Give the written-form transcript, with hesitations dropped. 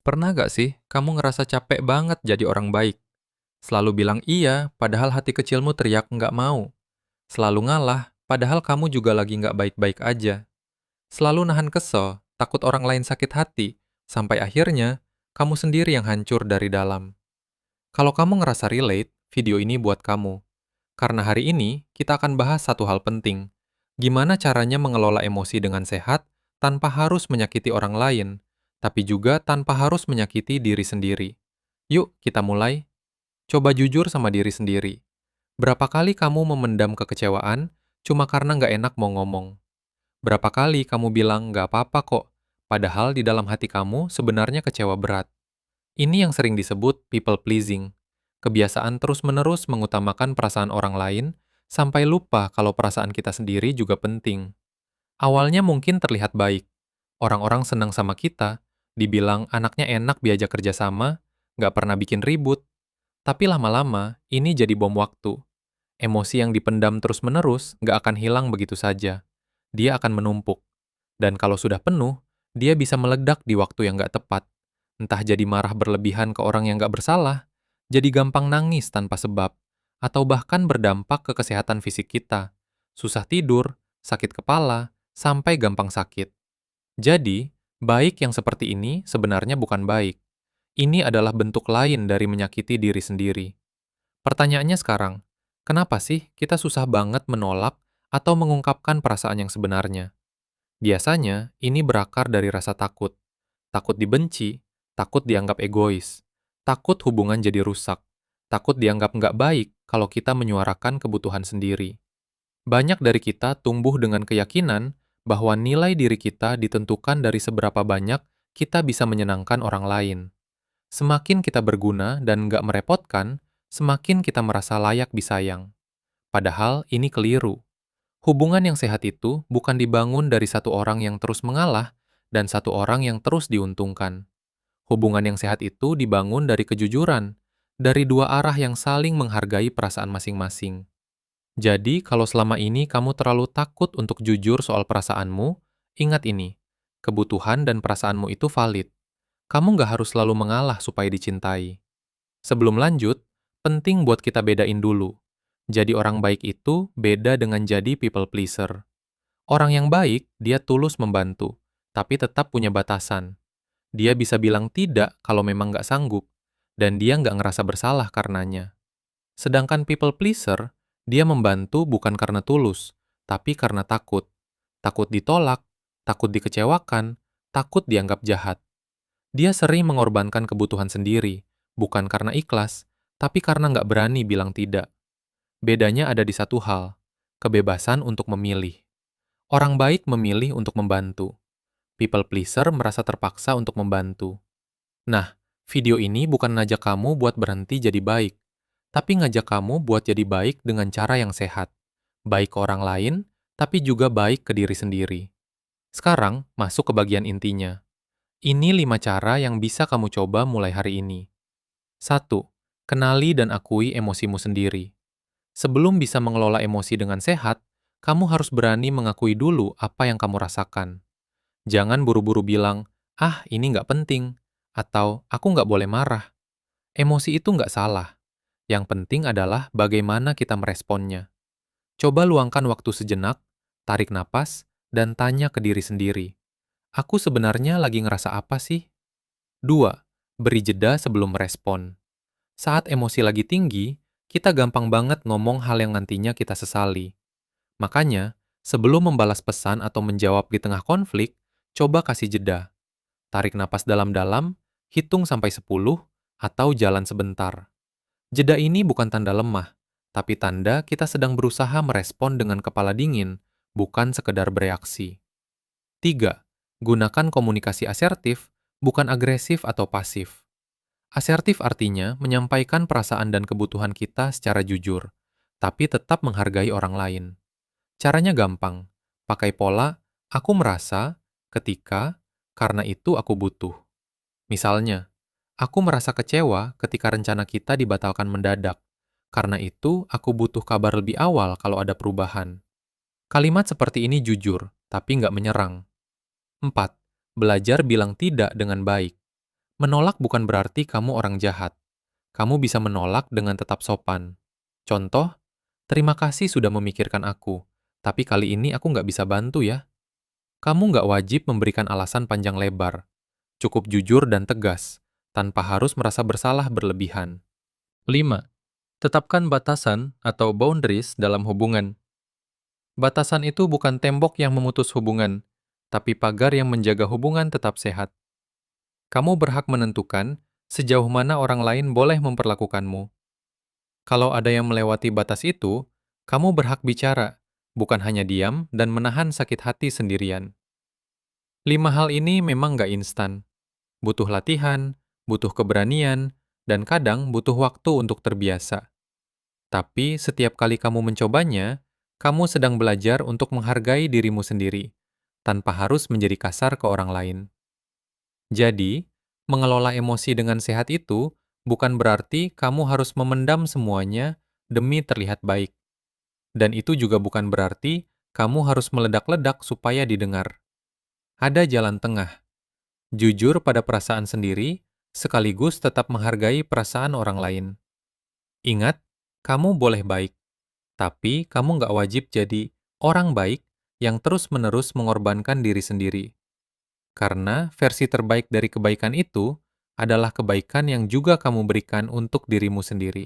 Pernah gak sih kamu ngerasa capek banget jadi orang baik? Selalu bilang iya, padahal hati kecilmu teriak nggak mau. Selalu ngalah, padahal kamu juga lagi nggak baik-baik aja. Selalu nahan kesel, takut orang lain sakit hati, sampai akhirnya kamu sendiri yang hancur dari dalam. Kalau kamu ngerasa relate, video ini buat kamu. Karena hari ini kita akan bahas satu hal penting. Gimana caranya mengelola emosi dengan sehat tanpa harus menyakiti orang lain, tapi juga tanpa harus menyakiti diri sendiri. Yuk, kita mulai. Coba jujur sama diri sendiri. Berapa kali kamu memendam kekecewaan cuma karena nggak enak mau ngomong? Berapa kali kamu bilang nggak apa-apa kok, padahal di dalam hati kamu sebenarnya kecewa berat? Ini yang sering disebut people pleasing. Kebiasaan terus-menerus mengutamakan perasaan orang lain sampai lupa kalau perasaan kita sendiri juga penting. Awalnya mungkin terlihat baik. Orang-orang senang sama kita, dibilang anaknya enak diajak kerjasama, nggak pernah bikin ribut. Tapi lama-lama, ini jadi bom waktu. Emosi yang dipendam terus-menerus nggak akan hilang begitu saja. Dia akan menumpuk. Dan kalau sudah penuh, dia bisa meledak di waktu yang nggak tepat. Entah jadi marah berlebihan ke orang yang nggak bersalah, jadi gampang nangis tanpa sebab, atau bahkan berdampak ke kesehatan fisik kita. Susah tidur, sakit kepala, sampai gampang sakit. Jadi, baik yang seperti ini sebenarnya bukan baik. Ini adalah bentuk lain dari menyakiti diri sendiri. Pertanyaannya sekarang, kenapa sih kita susah banget menolak atau mengungkapkan perasaan yang sebenarnya? Biasanya, ini berakar dari rasa takut. Takut dibenci, takut dianggap egois, takut hubungan jadi rusak, takut dianggap nggak baik kalau kita menyuarakan kebutuhan sendiri. Banyak dari kita tumbuh dengan keyakinan bahwa nilai diri kita ditentukan dari seberapa banyak kita bisa menyenangkan orang lain. Semakin kita berguna dan nggak merepotkan, semakin kita merasa layak disayang. Padahal ini keliru. Hubungan yang sehat itu bukan dibangun dari satu orang yang terus mengalah dan satu orang yang terus diuntungkan. Hubungan yang sehat itu dibangun dari kejujuran, dari dua arah yang saling menghargai perasaan masing-masing. Jadi, kalau selama ini kamu terlalu takut untuk jujur soal perasaanmu, ingat ini, kebutuhan dan perasaanmu itu valid. Kamu nggak harus selalu mengalah supaya dicintai. Sebelum lanjut, penting buat kita bedain dulu. Jadi orang baik itu beda dengan jadi people pleaser. Orang yang baik, dia tulus membantu, tapi tetap punya batasan. Dia bisa bilang tidak kalau memang nggak sanggup, dan dia nggak ngerasa bersalah karenanya. Sedangkan people pleaser, dia membantu bukan karena tulus, tapi karena takut. Takut ditolak, takut dikecewakan, takut dianggap jahat. Dia sering mengorbankan kebutuhan sendiri, bukan karena ikhlas, tapi karena nggak berani bilang tidak. Bedanya ada di satu hal, kebebasan untuk memilih. Orang baik memilih untuk membantu. People pleaser merasa terpaksa untuk membantu. Nah, video ini bukan ngajak kamu buat berhenti jadi baik, tapi ngajak kamu buat jadi baik dengan cara yang sehat. Baik ke orang lain, tapi juga baik ke diri sendiri. Sekarang, masuk ke bagian intinya. Ini 5 cara yang bisa kamu coba mulai hari ini. 1. Kenali dan akui emosimu sendiri. Sebelum bisa mengelola emosi dengan sehat, kamu harus berani mengakui dulu apa yang kamu rasakan. Jangan buru-buru bilang, ah ini nggak penting, atau aku nggak boleh marah. Emosi itu nggak salah. Yang penting adalah bagaimana kita meresponnya. Coba luangkan waktu sejenak, tarik napas, dan tanya ke diri sendiri. Aku sebenarnya lagi ngerasa apa sih? 2. Beri jeda sebelum merespon. Saat emosi lagi tinggi, kita gampang banget ngomong hal yang nantinya kita sesali. Makanya, sebelum membalas pesan atau menjawab di tengah konflik, coba kasih jeda. Tarik napas dalam-dalam, hitung sampai 10, atau jalan sebentar. Jeda ini bukan tanda lemah, tapi tanda kita sedang berusaha merespon dengan kepala dingin, bukan sekedar bereaksi. 3. Gunakan komunikasi asertif, bukan agresif atau pasif. Asertif artinya menyampaikan perasaan dan kebutuhan kita secara jujur, tapi tetap menghargai orang lain. Caranya gampang, pakai pola, aku merasa, ketika, karena itu aku butuh. Misalnya, aku merasa kecewa ketika rencana kita dibatalkan mendadak. Karena itu, aku butuh kabar lebih awal kalau ada perubahan. Kalimat seperti ini jujur, tapi nggak menyerang. 4. Belajar bilang tidak dengan baik. Menolak bukan berarti kamu orang jahat. Kamu bisa menolak dengan tetap sopan. Contoh, terima kasih sudah memikirkan aku, tapi kali ini aku nggak bisa bantu ya. Kamu nggak wajib memberikan alasan panjang lebar. Cukup jujur dan tegas, tanpa harus merasa bersalah berlebihan. 5. Tetapkan batasan atau boundaries dalam hubungan. Batasan itu bukan tembok yang memutus hubungan, tapi pagar yang menjaga hubungan tetap sehat. Kamu berhak menentukan sejauh mana orang lain boleh memperlakukanmu. Kalau ada yang melewati batas itu, kamu berhak bicara, bukan hanya diam dan menahan sakit hati sendirian. 5 hal ini memang nggak instan. Butuh latihan, butuh keberanian, dan kadang butuh waktu untuk terbiasa. Tapi setiap kali kamu mencobanya, kamu sedang belajar untuk menghargai dirimu sendiri, tanpa harus menjadi kasar ke orang lain. Jadi, mengelola emosi dengan sehat itu bukan berarti kamu harus memendam semuanya demi terlihat baik. Dan itu juga bukan berarti kamu harus meledak-ledak supaya didengar. Ada jalan tengah, jujur pada perasaan sendiri, sekaligus tetap menghargai perasaan orang lain. Ingat, kamu boleh baik, tapi kamu nggak wajib jadi orang baik yang terus-menerus mengorbankan diri sendiri. Karena versi terbaik dari kebaikan itu adalah kebaikan yang juga kamu berikan untuk dirimu sendiri.